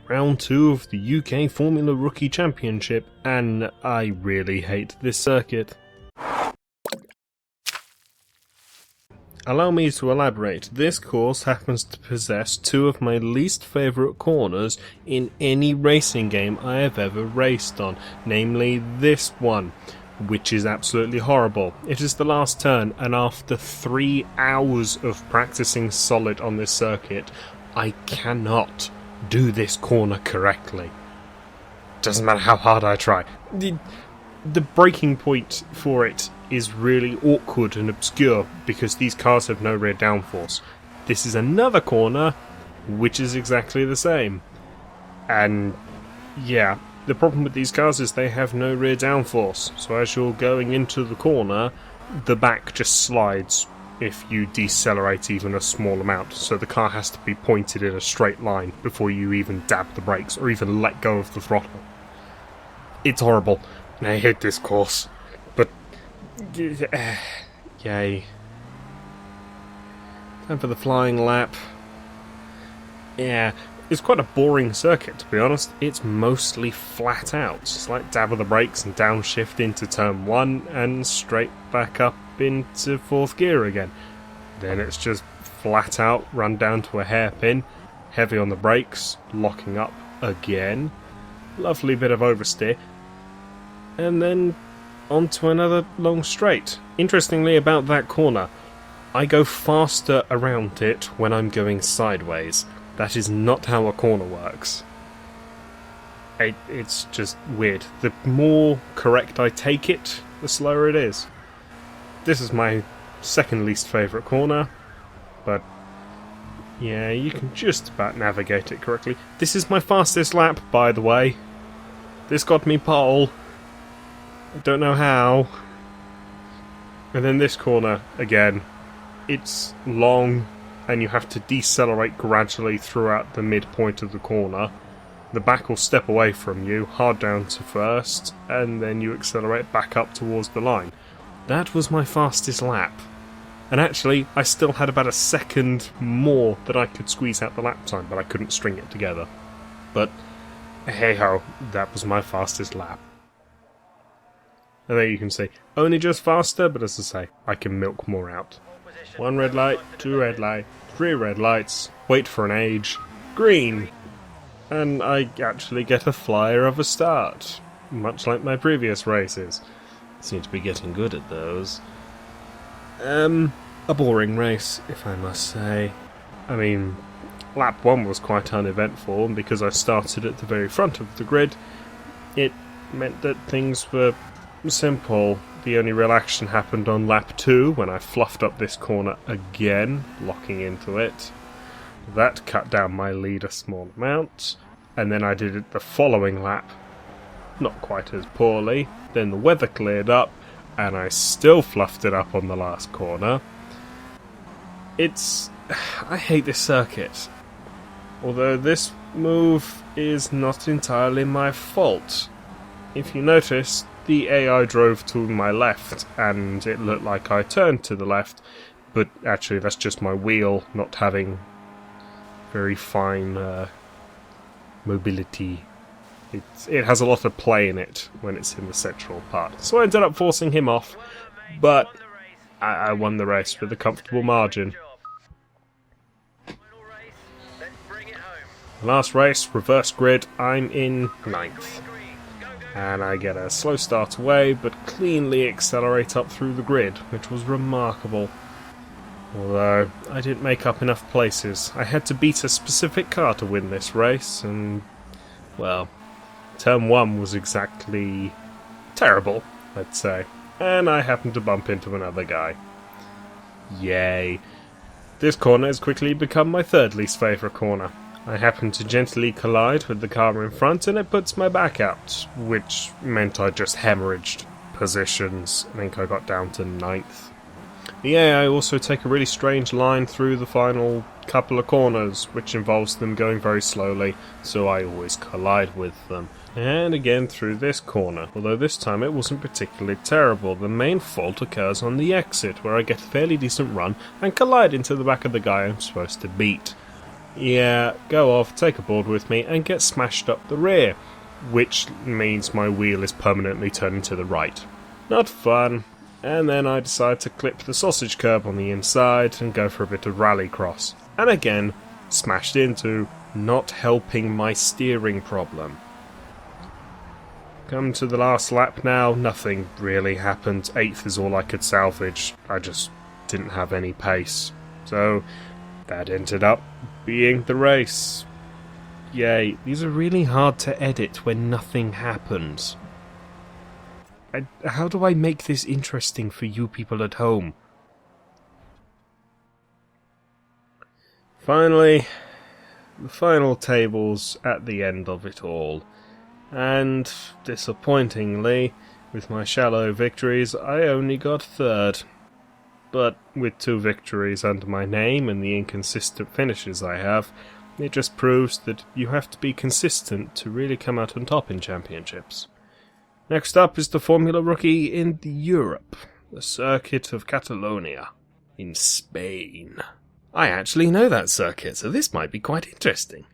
round 2 of the UK Formula Rookie Championship, and I really hate this circuit. Allow me to elaborate. This course happens to possess 2 of my least favourite corners in any racing game I have ever raced on, namely this one, which is absolutely horrible. It is the last turn, and after 3 hours of practicing solid on this circuit, I cannot do this corner correctly. Doesn't matter how hard I try. The breaking point for it is really awkward and obscure because these cars have no rear downforce. This is another corner which is exactly the same. And yeah, the problem with these cars is they have no rear downforce, so as you're going into the corner, the back just slides if you decelerate even a small amount, so the car has to be pointed in a straight line before you even dab the brakes or even let go of the throttle. It's horrible. I hate this course, but yay. Time for the flying lap. Yeah, it's quite a boring circuit, to be honest. It's mostly flat out. It's like dab of the brakes and downshift into turn 1 and straight back up into 4th gear again. Then it's just flat out, run down to a hairpin, heavy on the brakes, locking up again. Lovely bit of oversteer. And then onto another long straight. Interestingly about that corner, I go faster around it when I'm going sideways. That is not how a corner works. It's just weird. The more correct I take it, the slower it is. This is my second least favourite corner, but yeah, you can just about navigate it correctly. This is my fastest lap, by the way. This got me pole. I don't know how. And then this corner, again, it's long and you have to decelerate gradually throughout the midpoint of the corner. The back will step away from you, hard down to first, and then you accelerate back up towards the line. That was my fastest lap. And actually, I still had about a second more that I could squeeze out the lap time, but I couldn't string it together. But hey ho, that was my fastest lap. And there you can see, only just faster, but as I say, I can milk more out. 1 red light, 2 red light, 3 red lights, wait for an age, green! And I actually get a flyer of a start, much like my previous races. Seem to be getting good at those. A boring race, if I must say. I mean, lap 1 was quite uneventful, and because I started at the very front of the grid, it meant that things were simple. The only real action happened on lap 2 when I fluffed up this corner again, locking into it. That cut down my lead a small amount, and then I did it the following lap, not quite as poorly. Then the weather cleared up, and I still fluffed it up on the last corner. I hate this circuit. Although this move is not entirely my fault. If you notice, the AI drove to my left, and it looked like I turned to the left, but actually that's just my wheel not having very fine mobility. It has a lot of play in it when it's in the central part. So I ended up forcing him off, but I won the race with a comfortable margin. Last race, reverse grid, I'm in 9th. And I get a slow start away, but cleanly accelerate up through the grid, which was remarkable. Although, I didn't make up enough places. I had to beat a specific car to win this race, and, well, turn 1 was exactly terrible, I'd say. And I happened to bump into another guy. Yay. This corner has quickly become my 3rd least favourite corner. I happened to gently collide with the car in front and it puts my back out, which meant I just hemorrhaged positions. I think I got down to 9th. The AI also take a really strange line through the final couple of corners, which involves them going very slowly, so I always collide with them. And again through this corner, although this time it wasn't particularly terrible. The main fault occurs on the exit, where I get a fairly decent run and collide into the back of the guy I'm supposed to beat. Yeah, go off, take a board with me, and get smashed up the rear, which means my wheel is permanently turning to the right. Not fun. And then I decide to clip the sausage curb on the inside and go for a bit of rallycross. And again, smashed into, not helping my steering problem. Come to the last lap now, nothing really happened. 8th is all I could salvage. I just didn't have any pace. So that ended up being the race. Yay, these are really hard to edit when nothing happens. How do I make this interesting for you people at home? Finally, the final tables at the end of it all. And, disappointingly, with my shallow victories, I only got 3rd. But with 2 victories under my name and the inconsistent finishes I have, it just proves that you have to be consistent to really come out on top in championships. Next up is the Formula Rookie in Europe, the Circuit of Catalonia, in Spain. I actually know that circuit, so this might be quite interesting.